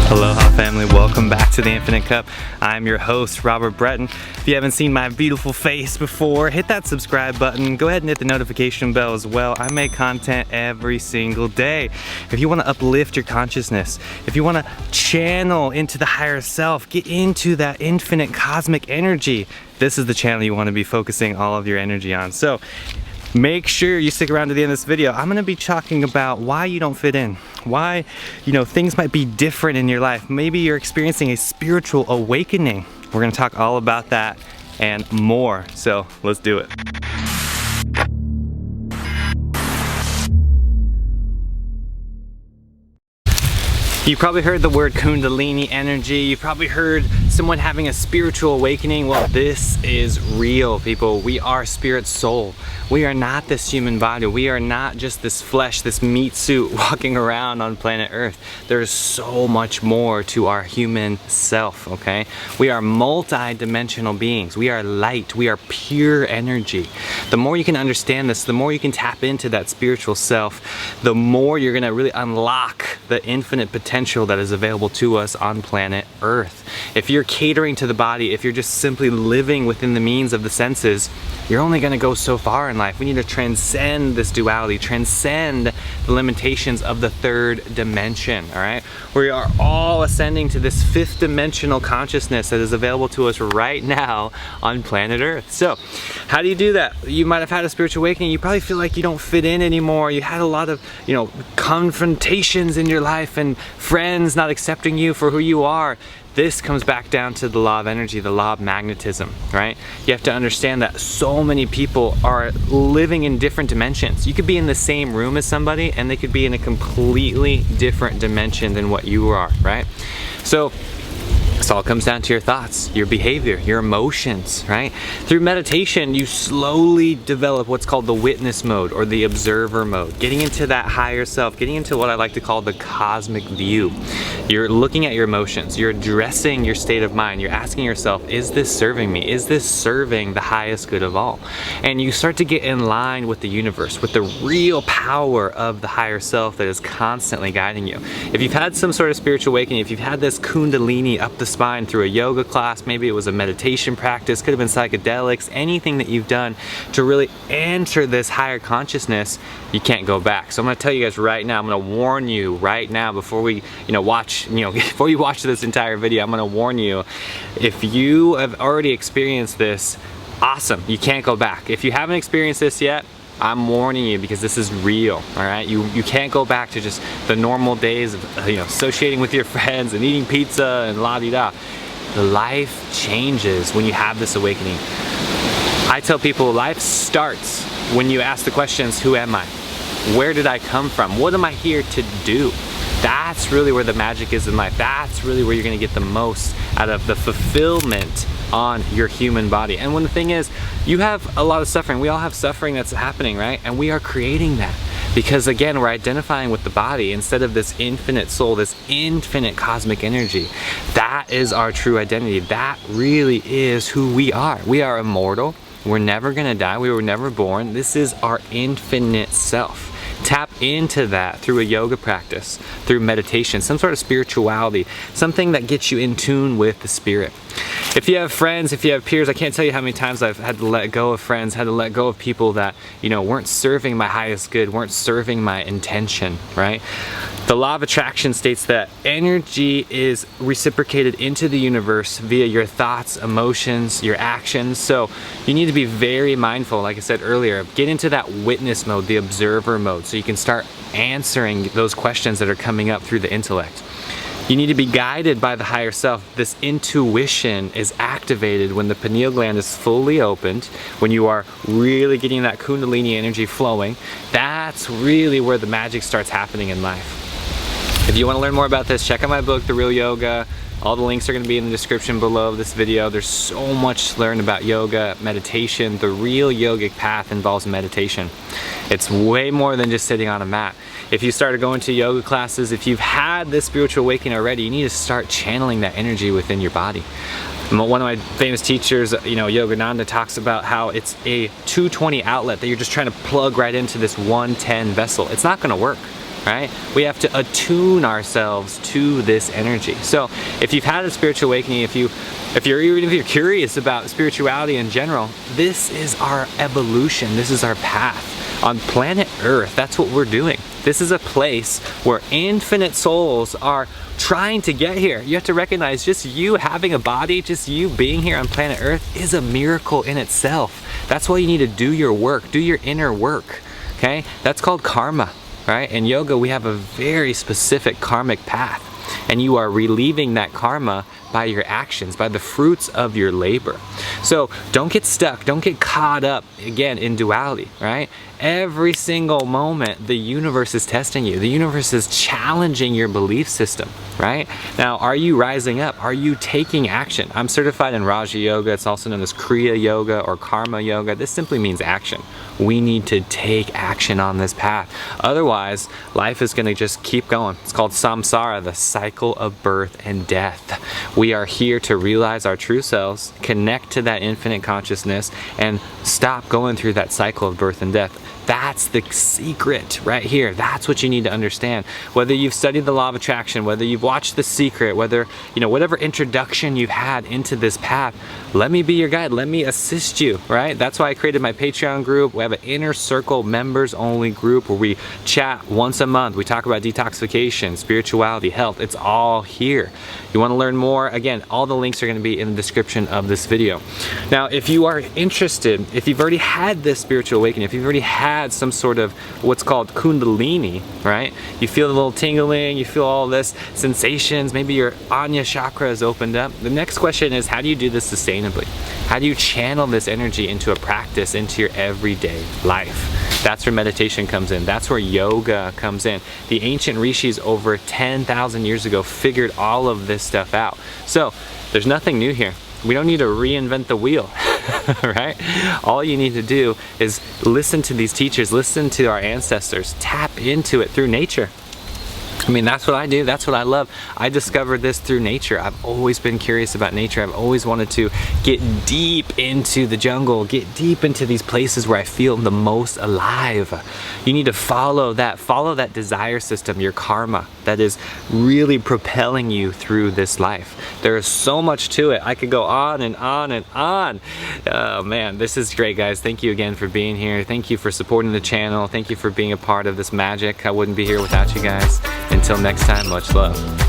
Aloha family, welcome back to the Infinite Cup. I'm your host, Robert Breton. If you haven't seen my beautiful face before, hit that subscribe button. Go ahead and hit the notification bell as well. I make content every single day. If you want to uplift your consciousness, if you want to channel into the higher self, get into that infinite cosmic energy, this is the channel you want to be focusing all of your energy on. So make sure you stick around to the end of this video. I'm gonna be talking about why you don't fit in, why things might be different in your life. Maybe you're experiencing a spiritual awakening. We're gonna talk all about that and more, so let's do it. You probably heard the word Kundalini energy. You've probably heard someone having a spiritual awakening. Well, this is real, people. We are spirit soul. We are not this human body. We are not just this flesh, this meat suit walking around on planet Earth. There's so much more to our human self, okay? We are multi-dimensional beings. We are light. We are pure energy. The more you can understand this, the more you can tap into that spiritual self, the more you're gonna really unlock the infinite potential that is available to us on planet Earth. If you're catering to the body, if you're just simply living within the means of the senses, you're only going to go so far in life. We need to transcend this duality, transcend the limitations of the third dimension, all right? We are all ascending to this fifth dimensional consciousness that is available to us right now on planet Earth. So how do you do that? You might have had a spiritual awakening. You probably feel like you don't fit in anymore. You had a lot of, confrontations in your life and friends not accepting you for who you are. This comes back down to the law of energy, the law of magnetism, right? You have to understand that so many people are living in different dimensions. You could be in the same room as somebody and they could be in a completely different dimension than what you are, right? So this all comes down to your thoughts, your behavior, your emotions, right? Through meditation, you slowly develop what's called the witness mode or the observer mode, getting into that higher self, getting into what I like to call the cosmic view. You're looking at your emotions, you're addressing your state of mind, you're asking yourself, is this serving me? Is this serving the highest good of all? And you start to get in line with the universe, with the real power of the higher self that is constantly guiding you. If you've had some sort of spiritual awakening, if you've had this Kundalini up the spine through a yoga class, maybe it was a meditation practice, could have been psychedelics, anything that you've done to really enter this higher consciousness, you can't go back. So I'm going to tell you guys right now, I'm going to warn you right now before we before you watch this entire video, I'm going to warn you, if you have already experienced this, awesome, you can't go back. If you haven't experienced this yet, I'm warning you because this is real, all right? You can't go back to just the normal days of associating with your friends and eating pizza and la-di-da. The life changes when you have this awakening. I tell people life starts when you ask the questions, who am I? Where did I come from? What am I here to do? That's really where the magic is in life. That's really where you're gonna get the most out of the fulfillment on your human body. And when the thing is, you have a lot of suffering. We all have suffering that's happening, right? And we are creating that. Because again, we're identifying with the body instead of this infinite soul, this infinite cosmic energy. That is our true identity. That really is who we are. We are immortal. We're never gonna die. We were never born. This is our infinite self. Tap into that through a yoga practice, through meditation, some sort of spirituality, something that gets you in tune with the spirit. If you have friends, if you have peers, I can't tell you how many times I've had to let go of friends, had to let go of people that, weren't serving my highest good, weren't serving my intention, right? The law of attraction states that energy is reciprocated into the universe via your thoughts, emotions, your actions. So you need to be very mindful, like I said earlier, get into that witness mode, the observer mode, so you can start answering those questions that are coming up through the intellect. You need to be guided by the higher self. This intuition is activated when the pineal gland is fully opened, when you are really getting that Kundalini energy flowing. That's really where the magic starts happening in life. If you want to learn more about this, check out my book, The Real Yoga. All the links are going to be in the description below this video. There's so much to learn about yoga, meditation. The real yogic path involves meditation. It's way more than just sitting on a mat. If you started going to yoga classes, if you've had this spiritual awakening already, you need to start channeling that energy within your body. One of my famous teachers, Yogananda, talks about how it's a 220 outlet that you're just trying to plug right into this 110 vessel. It's not going to work. right? We have to attune ourselves to this energy. So if you've had a spiritual awakening, if you're curious about spirituality in general, this is our evolution. This is our path. On planet Earth, that's what we're doing. This is a place where infinite souls are trying to get here. You have to recognize just you having a body, just you being here on planet Earth is a miracle in itself. That's why you need to do your work, do your inner work, okay? That's called karma, right? In yoga, we have a very specific karmic path, and you are relieving that karma by your actions, by the fruits of your labor. So don't get stuck, don't get caught up again in duality, right? Every single moment the universe is testing you. The universe is challenging your belief system, right? Now, are you rising up? Are you taking action? I'm certified in Raja Yoga. It's also known as Kriya Yoga or Karma Yoga. This simply means action. We need to take action on this path. Otherwise, life is going to just keep going. It's called samsara, the cycle of birth and death. We are here to realize our true selves, connect to that infinite consciousness, and stop going through that cycle of birth and death. That's the secret right here. That's what you need to understand. Whether you've studied the law of attraction, whether you've watched The Secret, whether, whatever introduction you've had into this path, let me be your guide. Let me assist you, right? That's why I created my Patreon group. We have an inner circle members only group where we chat once a month. We talk about detoxification, spirituality, health. It's all here. You want to learn more? Again, all the links are going to be in the description of this video. Now, if you are interested, if you've already had this spiritual awakening, if you've already had some sort of what's called kundalini, right? You feel a little tingling, you feel all this sensations, maybe your Anya chakra is opened up. The next question is, how do you do this sustainably? How do you channel this energy into a practice, into your everyday life? That's where meditation comes in. That's where yoga comes in. The ancient rishis over 10,000 years ago figured all of this stuff out. So there's nothing new here. We don't need to reinvent the wheel, right? All you need to do is listen to these teachers, listen to our ancestors, tap into it through nature. I mean, that's what I do. That's what I love. I discovered this through nature. I've always been curious about nature. I've always wanted to get deep into the jungle, get deep into these places where I feel the most alive. You need to follow that desire system, your karma, that is really propelling you through this life. There is so much to it. I could go on and on and on. Oh man, this is great, guys. Thank you again for being here. Thank you for supporting the channel. Thank you for being a part of this magic. I wouldn't be here without you guys. Until next time, much love.